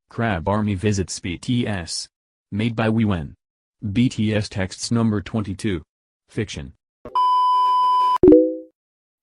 Crab Army visits BTS. Made by We Wen. BTS Texts number 22. Fiction.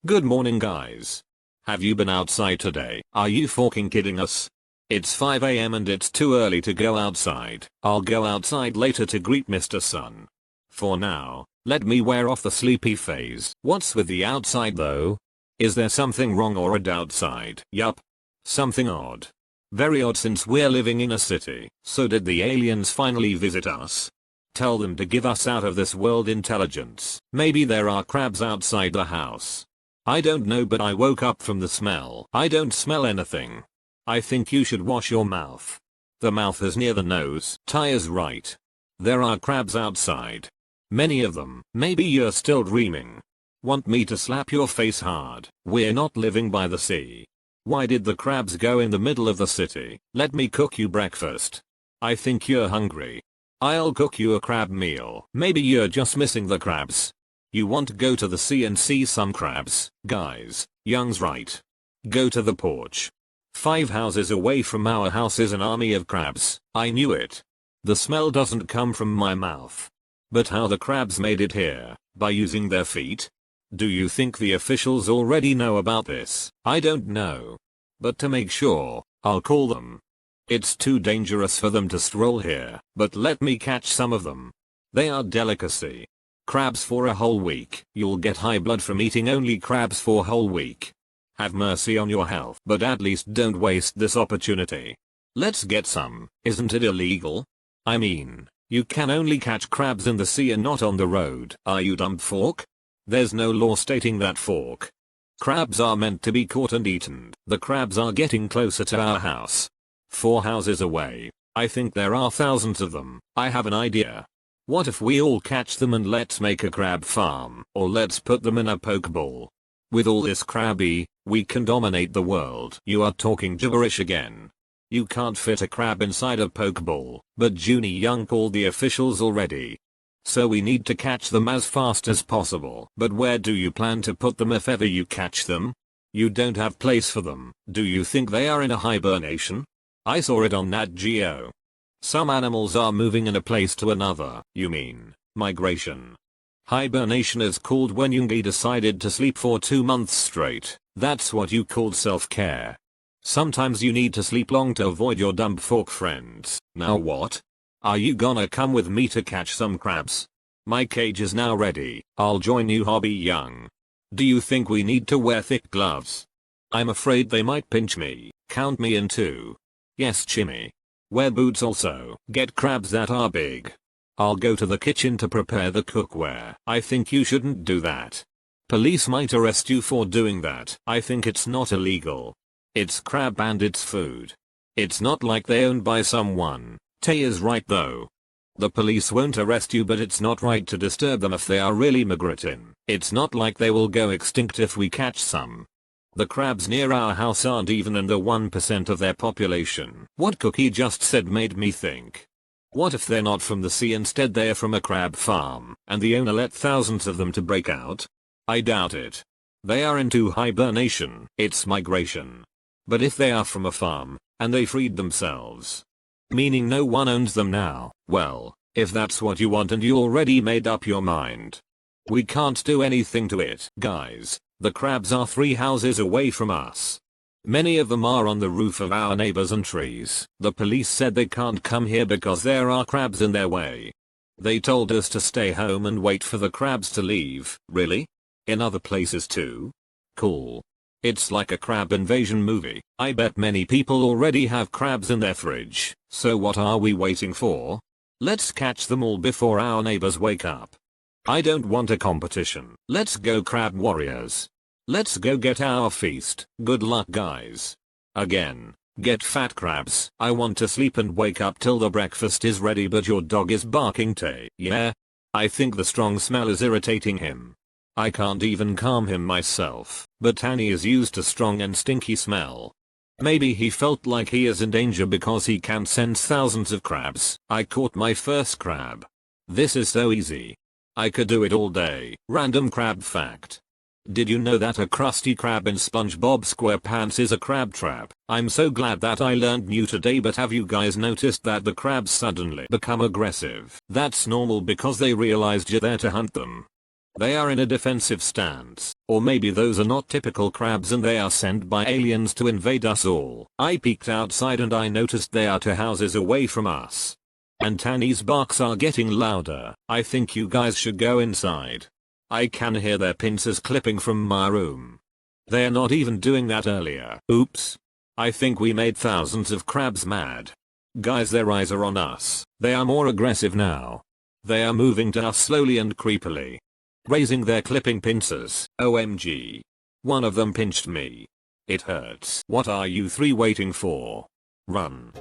Good morning, guys. Have you been outside today? Are you fucking kidding us? It's 5 AM and it's too early to go outside. I'll go outside later to greet Mr. Sun. For now, let me wear off the sleepy phase. What's with the outside though? Is there something wrong or odd outside? Yup. Something odd. Very odd since we're living in a city. So did the aliens finally visit us? Tell them to give us out of this world intelligence. Maybe there are crabs outside the house. I don't know, but I woke up from the smell. I don't smell anything. I think you should wash your mouth. The mouth is near the nose. Ty is right. There are crabs outside. Many of them. Maybe you're still dreaming. Want me to slap your face hard? We're not living by the sea. Why did the crabs go in the middle of the city? Let me cook you breakfast. I think you're hungry. I'll cook you a crab meal. Maybe you're just missing the crabs. You want to go to the sea and see some crabs? Guys, Young's right. Go to the porch. 5 houses away from our house is an army of crabs. I knew it. The smell doesn't come from my mouth. But how the crabs made it here? By using their feet? Do you think the officials already know about this? I don't know. But to make sure, I'll call them. It's too dangerous for them to stroll here, but let me catch some of them. They are delicacy. Crabs for a whole week. You'll get high blood from eating only crabs for a whole week. Have mercy on your health, but at least don't waste this opportunity. Let's get some. Isn't it illegal? I mean, you can only catch crabs in the sea and not on the road. Are you dumb fork? There's no law stating that, fork. Crabs are meant to be caught and eaten. The crabs are getting closer to our house. 4 houses away. I think there are thousands of them. I have an idea. What if we all catch them and let's make a crab farm? Or let's put them in a pokeball. With all this crabby, we can dominate the world. You are talking gibberish again. You can't fit a crab inside a pokeball, but Junie Young called the officials already. So we need to catch them as fast as possible. But where do you plan to put them if ever you catch them? You don't have place for them. Do you think they are in a hibernation? I saw it on Nat Geo. Some animals are moving in a place to another. You mean migration? Hibernation is called when Yoongi decided to sleep for 2 months straight. That's what you call self-care. Sometimes you need to sleep long to avoid your dumb fork friends. Now what? Are you gonna come with me to catch some crabs? My cage is now ready. I'll join you, hobby Young. Do you think we need to wear thick gloves? I'm afraid they might pinch me. Count me in too. Yes, Chimmy. Wear boots also. Get crabs that are big. I'll go to the kitchen to prepare the cookware. I think you shouldn't do that. Police might arrest you for doing that. I think it's not illegal. It's crab and it's food. It's not like they're owned by someone. Tay is right though. The police won't arrest you, but it's not right to disturb them if they are really migrating. It's not like they will go extinct if we catch some. The crabs near our house aren't even in the 1% of their population. What Cookie just said made me think. What if they're not from the sea, instead they're from a crab farm, and the owner let thousands of them to break out? I doubt it. They are into hibernation. It's migration. But if they are from a farm, and they freed themselves, meaning no one owns them now, well, if that's what you want and you already made up your mind, we can't do anything to it. Guys, the crabs are 3 houses away from us. Many of them are on the roof of our neighbors and trees. The police said they can't come here because there are crabs in their way. They told us to stay home and wait for the crabs to leave. Really? In other places too? Cool. It's like a crab invasion movie. I bet many people already have crabs in their fridge. So what are we waiting for? Let's catch them all before our neighbors wake up. I don't want a competition. Let's go, crab warriors. Let's go get our feast. Good luck, guys. Again, get fat crabs. I want to sleep and wake up till the breakfast is ready, but your dog is barking. Tay. Yeah? I think the strong smell is irritating him. I can't even calm him myself, but Tanny is used to strong and stinky smell. Maybe he felt like he is in danger because he can sense thousands of crabs. I caught my first crab. This is so easy. I could do it all day. Random crab fact. Did you know that a Krusty Krab in SpongeBob SquarePants is a crab trap? I'm so glad that I learned new today, but have you guys noticed that the crabs suddenly become aggressive? That's normal because they realized you're there to hunt them. They are in a defensive stance, or maybe those are not typical crabs and they are sent by aliens to invade us all. I peeked outside and I noticed they are 2 houses away from us. And Tanny's barks are getting louder. I think you guys should go inside. I can hear their pincers clipping from my room. They're not even doing that earlier. Oops. I think we made thousands of crabs mad. Guys, their eyes are on us. They are more aggressive now. They are moving to us slowly and creepily, raising their clipping pincers. OMG. One of them pinched me. It hurts. What are you 3 waiting for? Run.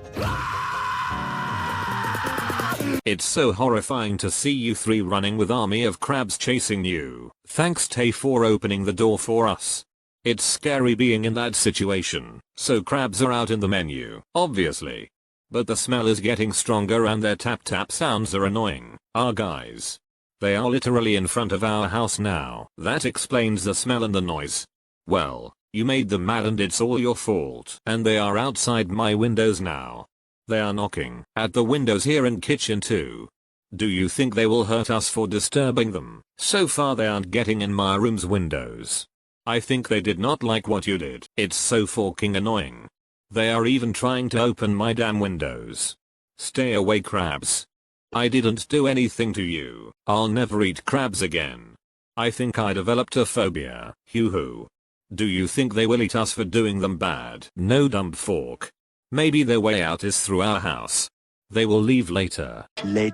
It's so horrifying to see you 3 running with army of crabs chasing you. Thanks Tay for opening the door for us. It's scary being in that situation. So crabs are out in the menu, obviously. But the smell is getting stronger and their tap tap sounds are annoying. Guys. They are literally in front of our house now. That explains the smell and the noise. Well, you made them mad and it's all your fault. And they are outside my windows now. They are knocking at the windows here and kitchen too. Do you think they will hurt us for disturbing them? So far they aren't getting in my room's windows. I think they did not like what you did. It's so fucking annoying. They are even trying to open my damn windows. Stay away, crabs. I didn't do anything to you. I'll never eat crabs again. I think I developed a phobia. Hoo-hoo. Do you think they will eat us for doing them bad? No, dumb fork. Maybe their way out is through our house. They will leave later. They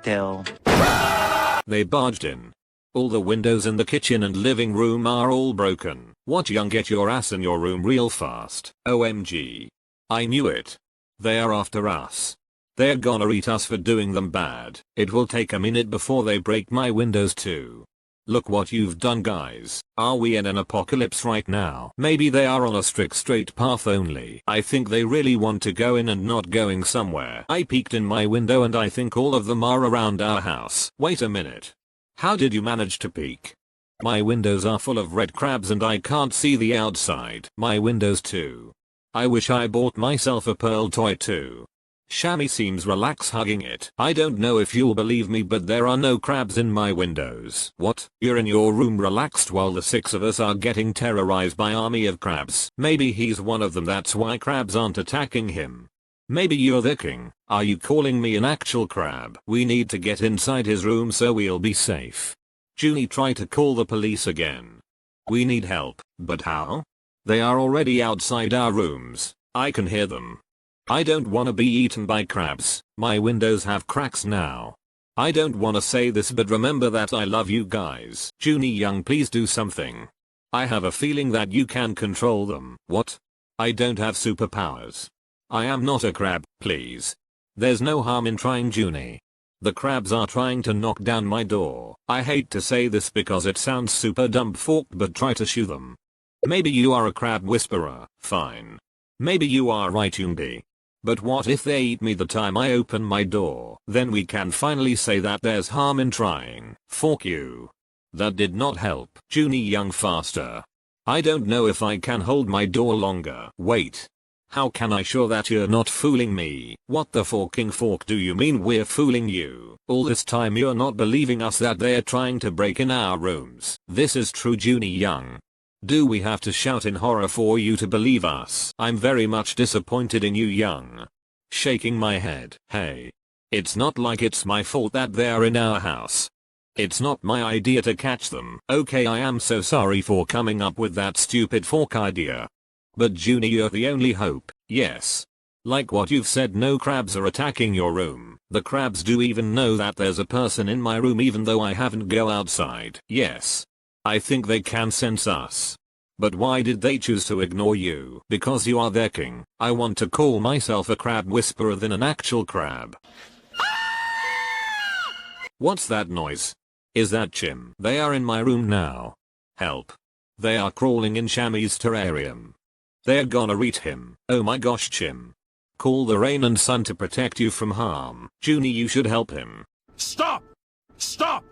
barged in. All the windows in the kitchen and living room are all broken. What, young, get your ass in your room real fast. OMG. I knew it. They are after us. They're gonna eat us for doing them bad. It will take a minute before they break my windows too. Look what you've done, guys. Are we in an apocalypse right now? Maybe they are on a strict straight path only. I think they really want to go in and not going somewhere. I peeked in my window and I think all of them are around our house. Wait a minute. How did you manage to peek? My windows are full of red crabs and I can't see the outside. My windows too. I wish I bought myself a pearl toy too. Shammy seems relaxed hugging it. I don't know if you'll believe me, but there are no crabs in my windows. What? You're in your room relaxed while the 6 of us are getting terrorized by army of crabs. Maybe he's one of them, that's why crabs aren't attacking him. Maybe you're the king. Are you calling me an actual crab? We need to get inside his room so we'll be safe. Junie, try to call the police again. We need help, but how? They are already outside our rooms. I can hear them. I don't wanna be eaten by crabs. My windows have cracks now. I don't wanna say this, but remember that I love you guys. Junie Young, please do something. I have a feeling that you can control them. What? I don't have superpowers. I am not a crab, please. There's no harm in trying, Junie. The crabs are trying to knock down my door. I hate to say this because it sounds super dumb forked, but try to shoo them. Maybe you are a crab whisperer, fine. Maybe you are right, Yoongi. But what if they eat me the time I open my door? Then we can finally say that there's harm in trying. Fork you. That did not help. Junie Young, faster. I don't know if I can hold my door longer. Wait. How can I sure that you're not fooling me? What the forking fork do you mean we're fooling you? All this time you're not believing us that they're trying to break in our rooms. This is true, Junie Young. Do we have to shout in horror for you to believe us? I'm very much disappointed in you, Young. Shaking my head. Hey. It's not like it's my fault that they're in our house. It's not my idea to catch them. Okay, I am so sorry for coming up with that stupid fork idea. But Junie, you're the only hope. Yes. Like what you've said, no crabs are attacking your room. The crabs do even know that there's a person in my room even though I haven't go outside. Yes. I think they can sense us. But why did they choose to ignore you? Because you are their king. I want to call myself a crab whisperer than an actual crab. What's that noise? Is that Chim? They are in my room now. Help. They are crawling in Shammy's terrarium. They're gonna eat him. Oh my gosh, Chim. Call the rain and sun to protect you from harm. Junie, you should help him. Stop! Stop!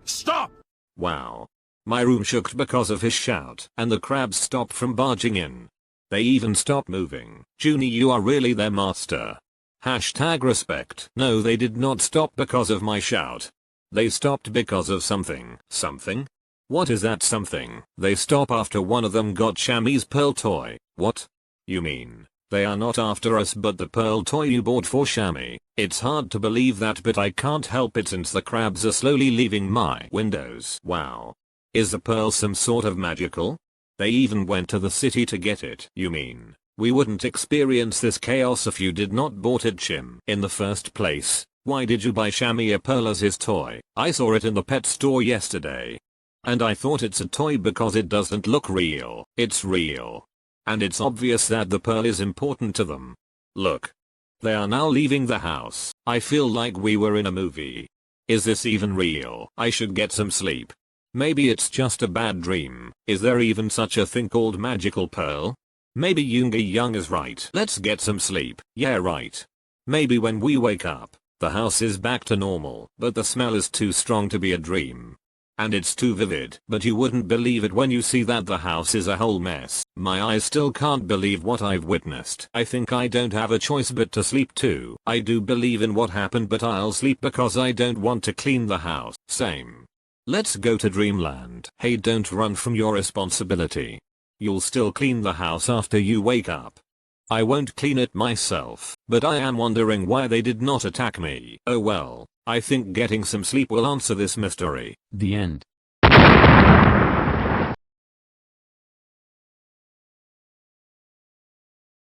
Stop! Wow. My room shook because of his shout, and the crabs stopped from barging in. They even stopped moving. Junie, you are really their master. Hashtag respect. No, they did not stop because of my shout. They stopped because of something. Something? What is that something? They stop after one of them got Shammy's pearl toy. What? You mean, they are not after us but the pearl toy you bought for Shammy? It's hard to believe that, but I can't help it since the crabs are slowly leaving my windows. Wow. Is the pearl some sort of magical? They even went to the city to get it. You mean, we wouldn't experience this chaos if you did not bought it, Chim? In the first place, why did you buy Shammy a pearl as his toy? I saw it in the pet store yesterday. And I thought it's a toy because it doesn't look real. It's real. And it's obvious that the pearl is important to them. Look. They are now leaving the house. I feel like we were in a movie. Is this even real? I should get some sleep. Maybe it's just a bad dream. Is there even such a thing called magical pearl? Maybe Young is right. Let's get some sleep. Yeah, right. Maybe when we wake up, the house is back to normal, but the smell is too strong to be a dream. And it's too vivid. But you wouldn't believe it when you see that the house is a whole mess. My eyes still can't believe what I've witnessed. I think I don't have a choice but to sleep too. I do believe in what happened, but I'll sleep because I don't want to clean the house. Same. Let's go to Dreamland. Hey, don't run from your responsibility. You'll still clean the house after you wake up. I won't clean it myself, but I am wondering why they did not attack me. Oh well, I think getting some sleep will answer this mystery. The end.